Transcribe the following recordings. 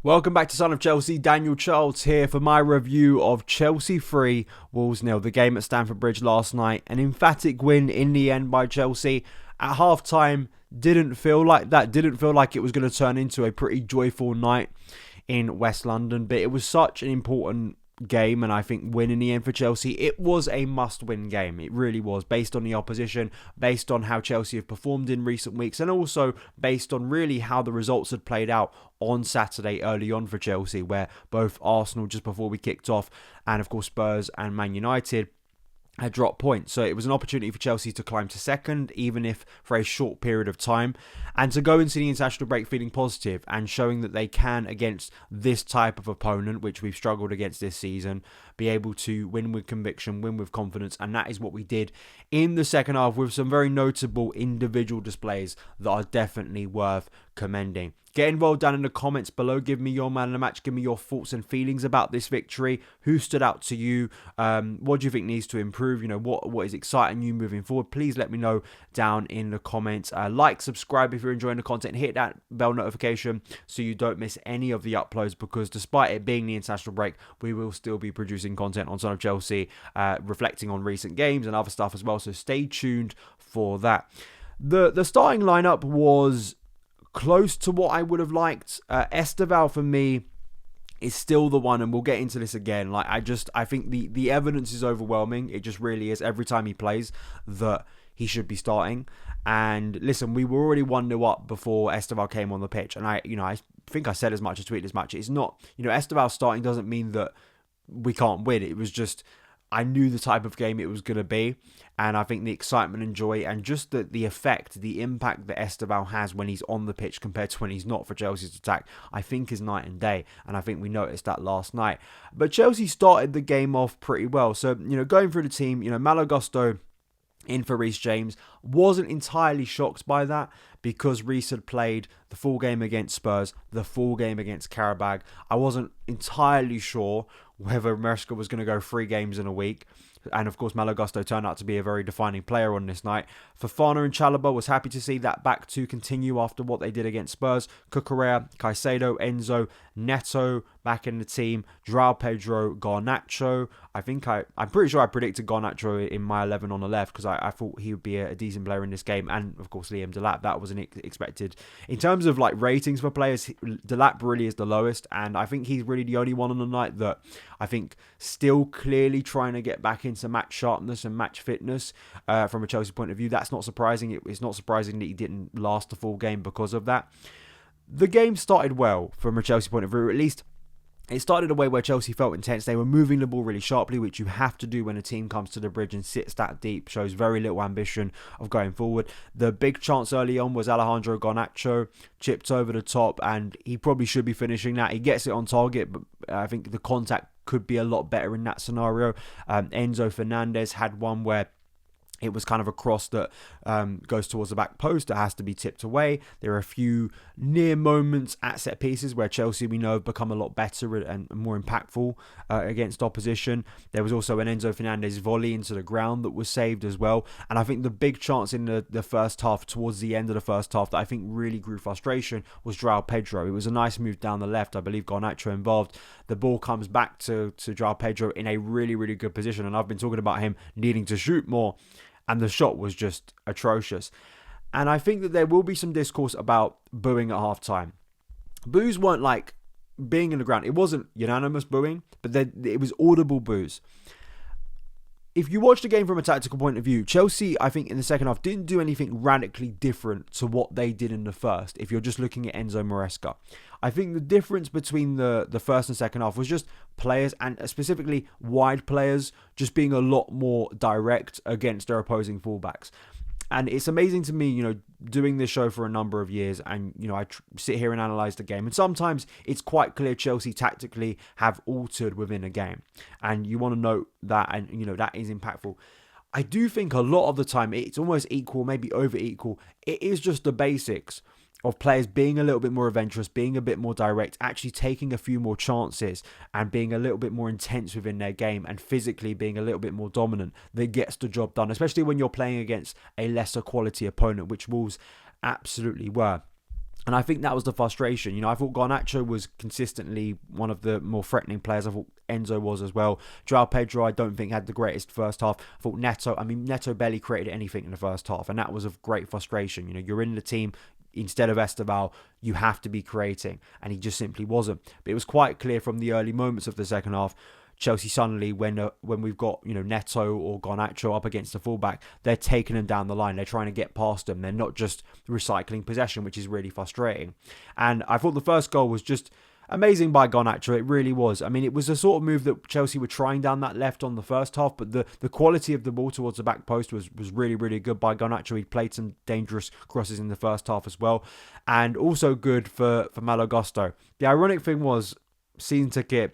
Welcome back to Son of Chelsea. Daniel Charles here for my review of Chelsea 3, Wolves 0. The game at Stamford Bridge last night. An emphatic win in the end by Chelsea. At half-time, didn't feel like that. Didn't feel like it was going to turn into a pretty joyful night in West London. But it was such an important game, and I think win in the end for Chelsea. It was a must-win game. It really was, based on the opposition, based on how Chelsea have performed in recent weeks, and also based on really how the results had played out on Saturday early on for Chelsea, where both Arsenal, just before we kicked off, and of course Spurs and Man United had dropped points. So it was an opportunity for Chelsea to climb to second, even if for a short period of time, and to go into the international break feeling positive and showing that they can, against this type of opponent, which we've struggled against this season, be able to win with conviction, win with confidence. And that is what we did in the second half, with some very notable individual displays that are definitely worth commending. Get involved down in the comments below. Give me your man of the match. Give me your thoughts and feelings about this victory. Who stood out to you? What do you think needs to improve? You know, what is exciting you moving forward? Please let me know down in the comments. Like, subscribe if you're enjoying the content. Hit that bell notification so you don't miss any of the uploads, because despite it being the international break, we will still be producing content on Son of Chelsea, reflecting on recent games and other stuff as well. So stay tuned for that. The starting lineup was close to what I would have liked. Estevao for me is still the one, and we'll get into this again. I think the evidence is overwhelming. It just really is. Every time he plays, that he should be starting. And listen, we were already 1-0 up before Estevao came on the pitch, and I think I said as much, as tweeted as much. It's not, Estevao starting doesn't mean that we can't win. It was just, I knew the type of game it was going to be, and I think the excitement and joy and just the effect, the impact that Estevao has when he's on the pitch compared to when he's not for Chelsea's attack, I think is night and day, and I think we noticed that last night. But Chelsea started the game off pretty well. So, going through the team, Malo Gusto in for Reece James. Wasn't entirely shocked by that, because Reece had played the full game against Spurs, the full game against Karabag. I wasn't entirely sure whether Maresca was going to go 3 games in a week. And of course, Malo Gusto turned out to be a very defining player on this night. Fofana and Chalobah, was happy to see that back to continue after what they did against Spurs. Cucurella, Caicedo, Enzo, Neto back in the team. Joao, Pedro, Garnacho. I'm pretty sure I predicted Garnacho in my 11 on the left, because I thought he would be a decent player in this game. And of course, Liam Delap, that wasn't expected. In terms of ratings for players, Delap really is the lowest, and I think he's really the only one on the night that I think still clearly trying to get back into match sharpness and match fitness from a Chelsea point of view. That's not surprising. It's not surprising that he didn't last the full game because of that. The game started well from a Chelsea point of view, at least. It started a way where Chelsea felt intense. They were moving the ball really sharply, which you have to do when a team comes to the bridge and sits that deep. Shows very little ambition of going forward. The big chance early on was Alejandro Garnacho, chipped over the top, and he probably should be finishing that. He gets it on target, but I think the contact could be a lot better in that scenario. Enzo Fernandez had one where it was kind of a cross that goes towards the back post. It has to be tipped away. There are a few near moments at set pieces where Chelsea, we know, have become a lot better and more impactful against opposition. There was also an Enzo Fernandez volley into the ground that was saved as well. And I think the big chance in the first half, towards the end of the first half, that I think really grew frustration was Joao Pedro. It was a nice move down the left. I believe Garnacho involved. The ball comes back to Joao Pedro in a really, really good position. And I've been talking about him needing to shoot more, and the shot was just atrocious. And I think that there will be some discourse about booing at half-time. Boos weren't like being in the ground. It wasn't unanimous booing, but it was audible boos. If you watch the game from a tactical point of view, Chelsea, I think, in the second half, didn't do anything radically different to what they did in the first, if you're just looking at Enzo Maresca. I think the difference between the first and second half was just players, and specifically wide players, just being a lot more direct against their opposing fullbacks. And it's amazing to me, doing this show for a number of years, and, I sit here and analyse the game. And sometimes it's quite clear Chelsea tactically have altered within a game. And you want to note that, and, that is impactful. I do think a lot of the time it's almost equal, maybe over equal. It is just the basics of players being a little bit more adventurous, being a bit more direct, actually taking a few more chances and being a little bit more intense within their game, and physically being a little bit more dominant, that gets the job done, especially when you're playing against a lesser quality opponent, which Wolves absolutely were. And I think that was the frustration. I thought Garnacho was consistently one of the more threatening players. I thought Enzo was as well. Joao Pedro, I don't think had the greatest first half. I thought Neto barely created anything in the first half. And that was of great frustration. You're in the team. Instead of Estevao, you have to be creating. And he just simply wasn't. But it was quite clear from the early moments of the second half, Chelsea suddenly, when we've got Neto or Garnacho up against the fullback, they're taking them down the line. They're trying to get past them. They're not just recycling possession, which is really frustrating. And I thought the first goal was just amazing by Garnacho. It really was. I mean, it was the sort of move that Chelsea were trying down that left on the first half, but the quality of the ball towards the back post was really, really good by Garnacho. He played some dangerous crosses in the first half as well, and also good for Malo Gusto. The ironic thing was, season ticket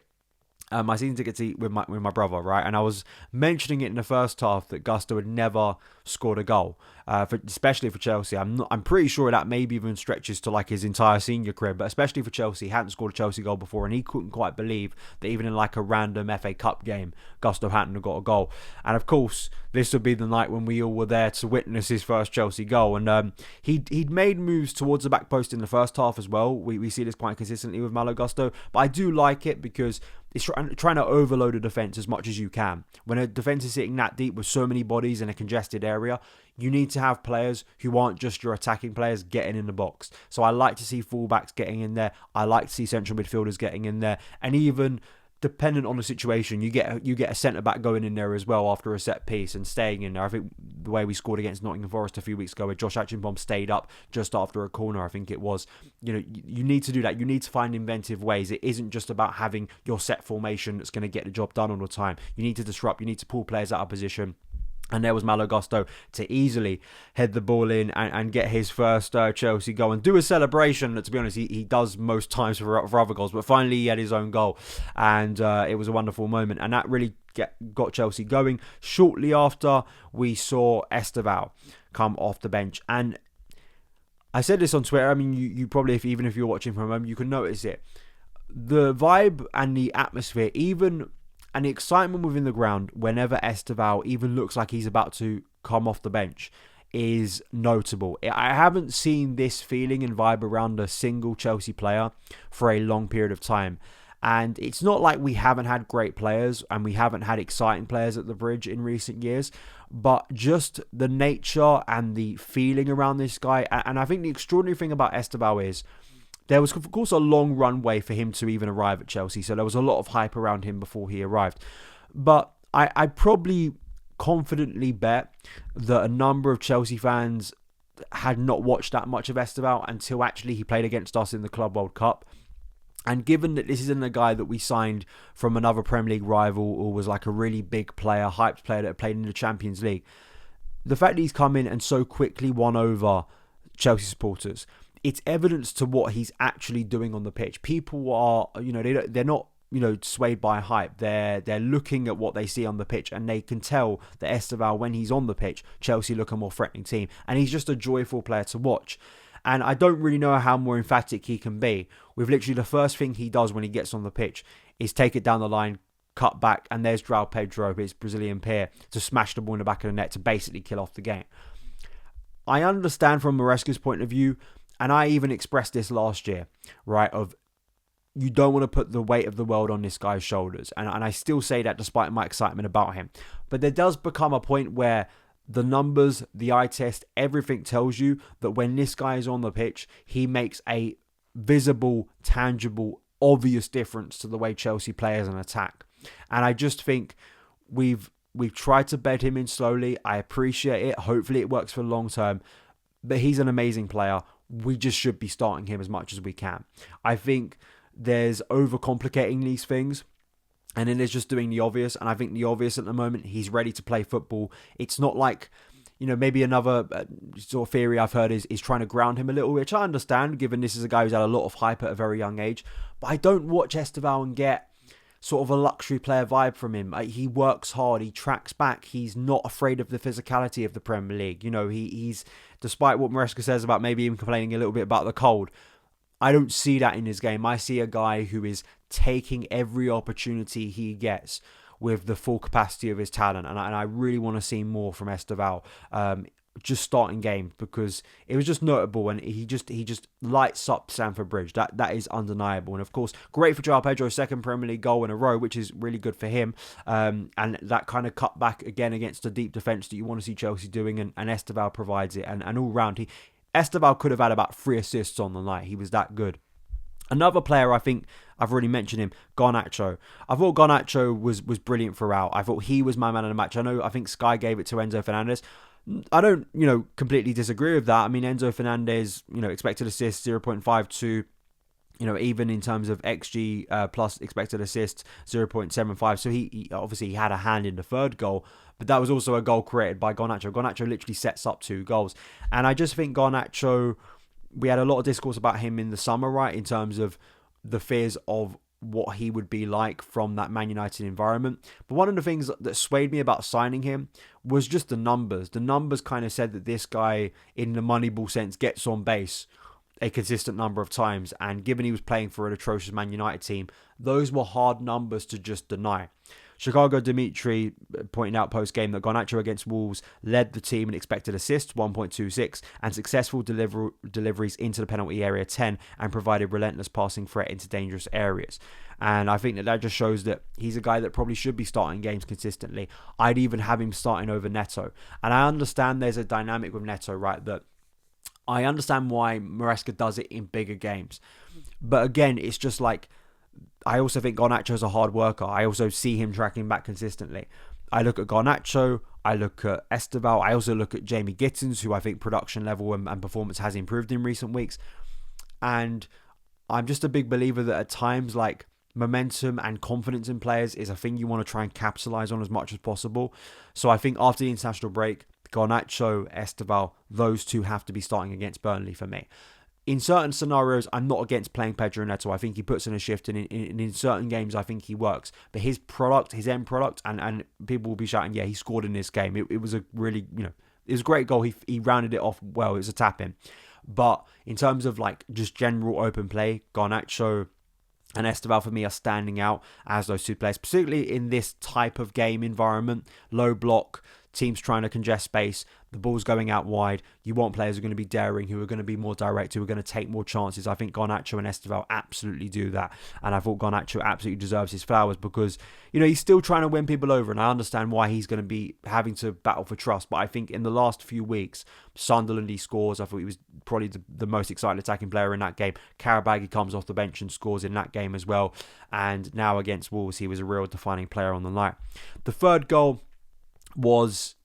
my season ticket to with my brother, right? And I was mentioning it in the first half that Gusto had never scored a goal, especially for Chelsea. I'm pretty sure that maybe even stretches to like his entire senior career, but especially for Chelsea, he hadn't scored a Chelsea goal before, and he couldn't quite believe that even in like a random FA Cup game, Gusto hadn't got a goal. And of course, this would be the night when we all were there to witness his first Chelsea goal. And he'd made moves towards the back post in the first half as well. We see this quite consistently with Malo Gusto, but I do like it because it's trying to overload a defence as much as you can. When a defence is sitting that deep with so many bodies in a congested area, you need to have players who aren't just your attacking players getting in the box. So I like to see fullbacks getting in there. I like to see central midfielders getting in there. And even dependent on the situation, you get a centre-back going in there as well after a set piece and staying in there. I think the way we scored against Nottingham Forest a few weeks ago, where Josh Achimbom stayed up just after a corner, I think it was. You need to do that. You need to find inventive ways. It isn't just about having your set formation that's going to get the job done all the time. You need to disrupt. You need to pull players out of position. And there was Malo Gusto to easily head the ball in and get his first Chelsea goal and do a celebration that, to be honest, he does most times for other goals. But finally, he had his own goal. And it was a wonderful moment. And that really got Chelsea going. Shortly after, we saw Estevao come off the bench. And I said this on Twitter. I mean, you probably, even if you're watching from home, you can notice it. The vibe and the atmosphere, and the excitement within the ground whenever Estevao even looks like he's about to come off the bench is notable. I haven't seen this feeling and vibe around a single Chelsea player for a long period of time. And it's not like we haven't had great players and we haven't had exciting players at the Bridge in recent years, but just the nature and the feeling around this guy. And I think the extraordinary thing about Estevao is, there was, of course, a long runway for him to even arrive at Chelsea, so there was a lot of hype around him before he arrived. But I probably confidently bet that a number of Chelsea fans had not watched that much of Estevao until actually he played against us in the Club World Cup. And given that this isn't a guy that we signed from another Premier League rival or was like a really big player, hyped player that played in the Champions League, the fact that he's come in and so quickly won over Chelsea supporters, it's evidence to what he's actually doing on the pitch. People are, they're not, swayed by hype. They're looking at what they see on the pitch, and they can tell that Estevao, when he's on the pitch, Chelsea look a more threatening team, and he's just a joyful player to watch. And I don't really know how more emphatic he can be. With literally the first thing he does when he gets on the pitch is take it down the line, cut back, and there's Joao Pedro, his Brazilian peer, to smash the ball in the back of the net to basically kill off the game. I understand from Maresca's point of view, and I even expressed this last year, right, of you don't want to put the weight of the world on this guy's shoulders. And I still say that despite my excitement about him. But there does become a point where the numbers, the eye test, everything tells you that when this guy is on the pitch, he makes a visible, tangible, obvious difference to the way Chelsea play as an attack. And I just think we've tried to bed him in slowly. I appreciate it. Hopefully it works for the long term. But he's an amazing player. We just should be starting him as much as we can. I think there's overcomplicating these things, and then there's just doing the obvious. And I think the obvious at the moment, he's ready to play football. It's not like, maybe another sort of theory I've heard is trying to ground him a little, which I understand, given this is a guy who's had a lot of hype at a very young age. But I don't watch Estevao and get sort of a luxury player vibe from him. He works hard. He tracks back. He's not afraid of the physicality of the Premier League. He's, despite what Maresca says about maybe even complaining a little bit about the cold, I don't see that in his game. I see a guy who is taking every opportunity he gets with the full capacity of his talent. And I really want to see more from Estevao. just starting games, because it was just notable, and he just lights up Stamford Bridge. That is undeniable. And of course, great for Joao Pedro's second Premier League goal in a row, which is really good for him. And that kind of cut back again against the deep defence that you want to see Chelsea doing, and Estevao provides it. And all round, Estevao could have had about 3 assists on the night. He was that good. Another player, I think I've already mentioned him, Garnacho. I thought Garnacho was brilliant throughout. I thought he was my man of the match. I think Sky gave it to Enzo Fernandez. I don't, completely disagree with that. I mean, Enzo Fernandez, expected assists 0.52. Even in terms of XG plus expected assists 0.75. So he obviously had a hand in the third goal, but that was also a goal created by Garnacho. Garnacho literally sets up 2 goals. And I just think Garnacho, we had a lot of discourse about him in the summer, right, in terms of the fears of what he would be like from that Man United environment. But one of the things that swayed me about signing him was just the numbers. The numbers kind of said that this guy, in the Moneyball sense, gets on base a consistent number of times. And given he was playing for an atrocious Man United team, those were hard numbers to just deny. Chicago Dimitri pointing out post-game that Garnacho against Wolves led the team in expected assists, 1.26, and successful deliveries into the penalty area, 10, and provided relentless passing threat into dangerous areas. And I think that just shows that he's a guy that probably should be starting games consistently. I'd even have him starting over Neto. And I understand there's a dynamic with Neto, right, that I understand why Maresca does it in bigger games. But again, it's just like, I also think Garnacho's a hard worker. I also see him tracking back consistently. I look at Garnacho, I look at Estevao, I also look at Jamie Gittins, who I think production level and performance has improved in recent weeks. And I'm just a big believer that at times, like, momentum and confidence in players is a thing you want to try and capitalise on as much as possible. So I think after the international break, Garnacho, Estevao, those 2 have to be starting against Burnley for me. In certain scenarios, I'm not against playing Pedro Neto. I think he puts in a shift, and in certain games, I think he works. But his end product, and people will be shouting, yeah, he scored in this game. It was a really, it was a great goal. He rounded it off well. It was a tap-in. But in terms of, like, just general open play, Garnacho and Estevao for me are standing out as those 2 players, particularly in this type of game environment, low block, teams trying to congest space, the ball's going out wide. You want players who are going to be daring, who are going to be more direct, who are going to take more chances. I think Garnacho and Estevao absolutely do that. And I thought Garnacho absolutely deserves his flowers because, he's still trying to win people over. And I understand why he's going to be having to battle for trust. But I think in the last few weeks, Sunderland, he scores. I thought he was probably the most exciting attacking player in that game. Karabag, he comes off the bench and scores in that game as well. And now against Wolves, he was a real defining player on the night. The third goal was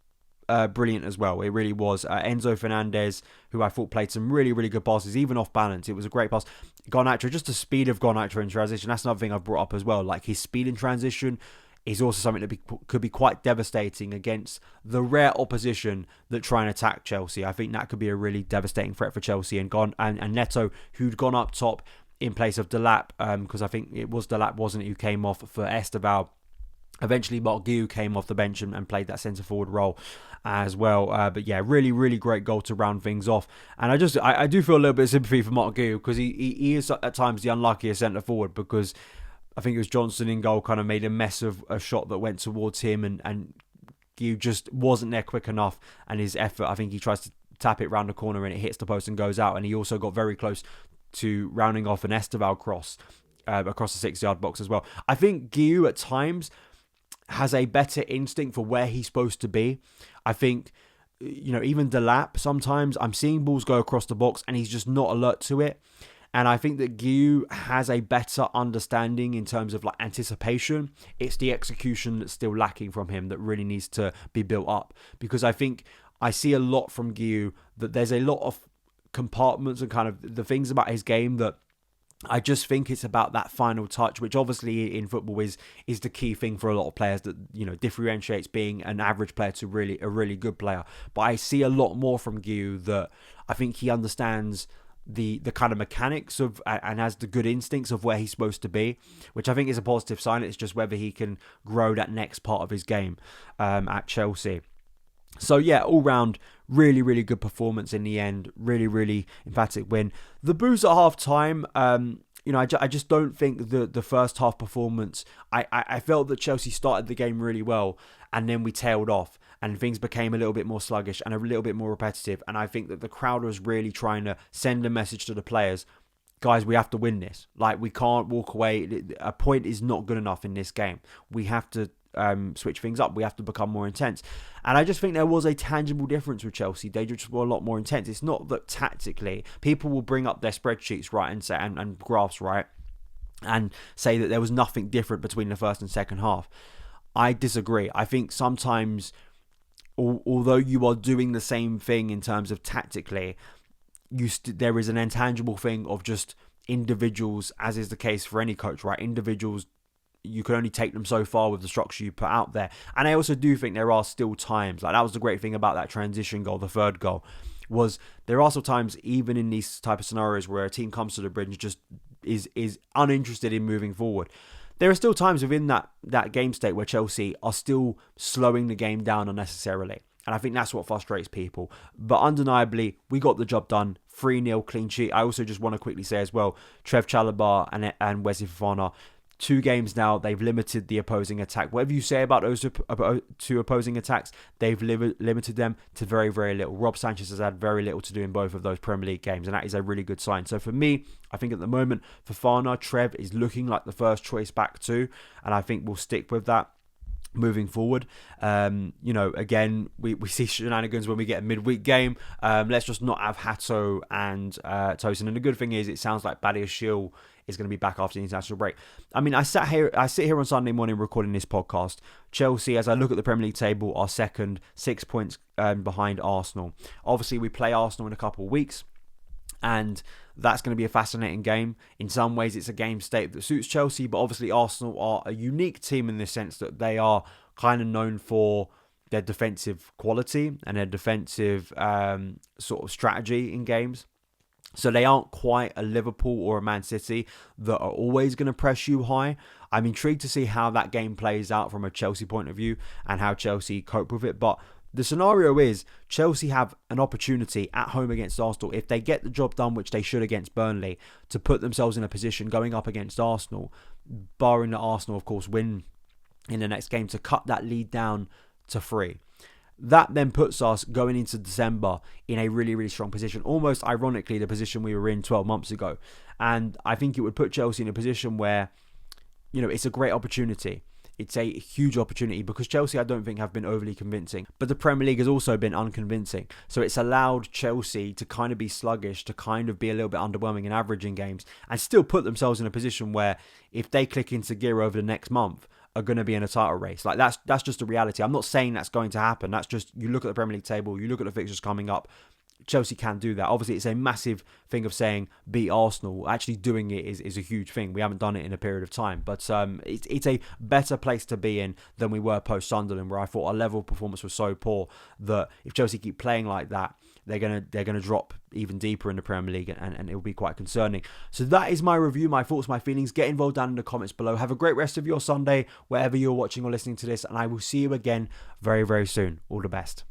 brilliant as well. It really was. Enzo Fernandez, who I thought played some really, really good passes, even off balance. It was a great pass. Garnacho, just the speed of Garnacho in transition. That's another thing I've brought up as well. Like, his speed in transition is also something that could be quite devastating against the rare opposition that try and attack Chelsea. I think that could be a really devastating threat for Chelsea. And Neto, who'd gone up top in place of Delap, because I think it was Delap, wasn't it, who came off for Estevao. Eventually, Malo Gusto came off the bench and played that centre-forward role as well. But yeah, really, really great goal to round things off. And I do feel a little bit of sympathy for Malo Gusto because he is at times the unluckiest centre-forward, because I think it was Johnson in goal kind of made a mess of a shot that went towards him, and Gusto just wasn't there quick enough. And his effort, I think he tries to tap it round the corner and it hits the post and goes out. And he also got very close to rounding off an Estevao cross across the 6-yard box as well. I think Gusto at times has a better instinct for where he's supposed to be. I think, even Delap, sometimes I'm seeing balls go across the box and he's just not alert to it. And I think that Gusto has a better understanding in terms of, like, anticipation. It's the execution that's still lacking from him that really needs to be built up. Because I think I see a lot from Gusto that there's a lot of compartments and kind of the things about his game that I just think it's about that final touch, which obviously in football is the key thing for a lot of players, that differentiates being an average player to a really good player. But I see a lot more from Gusto that I think he understands the kind of mechanics of and has the good instincts of where he's supposed to be, which I think is a positive sign. It's just whether he can grow that next part of his game at Chelsea. So yeah, all round, really, really good performance in the end. Really, really emphatic win. The boos at half time, I just don't think the first half performance, I felt that Chelsea started the game really well and then we tailed off and things became a little bit more sluggish and a little bit more repetitive. And I think that the crowd was really trying to send a message to the players. Guys, we have to win this. Like, we can't walk away. A point is not good enough in this game. We have to switch things up. We have to become more intense. And I just think there was a tangible difference with Chelsea. They just were a lot more intense. It's not that tactically, people will bring up their spreadsheets, right, and say and graphs, right, and say that there was nothing different between the first and second half. I disagree. I think sometimes, although you are doing the same thing in terms of tactically, there is an intangible thing of just individuals, as is the case for any coach, right? Individuals, you can only take them so far with the structure you put out there. And I also do think there are still times, like that was the great thing about that transition goal, the third goal, was there are still times, even in these type of scenarios, where a team comes to the bridge and just is uninterested in moving forward. There are still times within that game state where Chelsea are still slowing the game down unnecessarily. And I think that's what frustrates people. But undeniably, we got the job done. 3-0 clean sheet. I also just want to quickly say as well, Trev Chalobah and Wesley Fofana, 2 games now, they've limited the opposing attack. Whatever you say about those two opposing attacks, they've limited them to very, very little. Rob Sanchez has had very little to do in both of those Premier League games, and that is a really good sign. So for me, I think at the moment, Fofana, Trev is looking like the first choice back too, and I think we'll stick with that moving forward. Again, we see shenanigans when we get a midweek game. Let's just not have Hato and Tosin. And the good thing is, it sounds like Badiashile is going to be back after the international break. I mean, I sit here on Sunday morning recording this podcast. Chelsea, as I look at the Premier League table, are second, 6 points behind Arsenal. Obviously, we play Arsenal in a couple of weeks, and that's going to be a fascinating game. In some ways, it's a game state that suits Chelsea, but obviously Arsenal are a unique team in the sense that they are kind of known for their defensive quality and their defensive sort of strategy in games. So they aren't quite a Liverpool or a Man City that are always going to press you high. I'm intrigued to see how that game plays out from a Chelsea point of view and how Chelsea cope with it. But the scenario is Chelsea have an opportunity at home against Arsenal, if they get the job done, which they should against Burnley, to put themselves in a position going up against Arsenal, barring that Arsenal, of course, win in the next game, to cut that lead down to 3. That then puts us going into December in a really, really strong position. Almost ironically, the position we were in 12 months ago. And I think it would put Chelsea in a position where, it's a great opportunity. It's a huge opportunity because Chelsea, I don't think, have been overly convincing. But the Premier League has also been unconvincing. So it's allowed Chelsea to kind of be sluggish, to kind of be a little bit underwhelming in averaging games, and still put themselves in a position where if they click into gear over the next month, are going to be in a title race. Like that's just a reality. I'm not saying that's going to happen. That's just, you look at the Premier League table, you look at the fixtures coming up, Chelsea can do that. Obviously, it's a massive thing of saying beat Arsenal. Actually doing it is a huge thing. We haven't done it in a period of time. But it's a better place to be in than we were post-Sunderland, where I thought our level of performance was so poor that if Chelsea keep playing like that, they're gonna drop even deeper in the Premier League, and it will be quite concerning. So that is my review, my thoughts, my feelings. Get involved down in the comments below. Have a great rest of your Sunday, wherever you're watching or listening to this, and I will see you again very, very soon. All the best.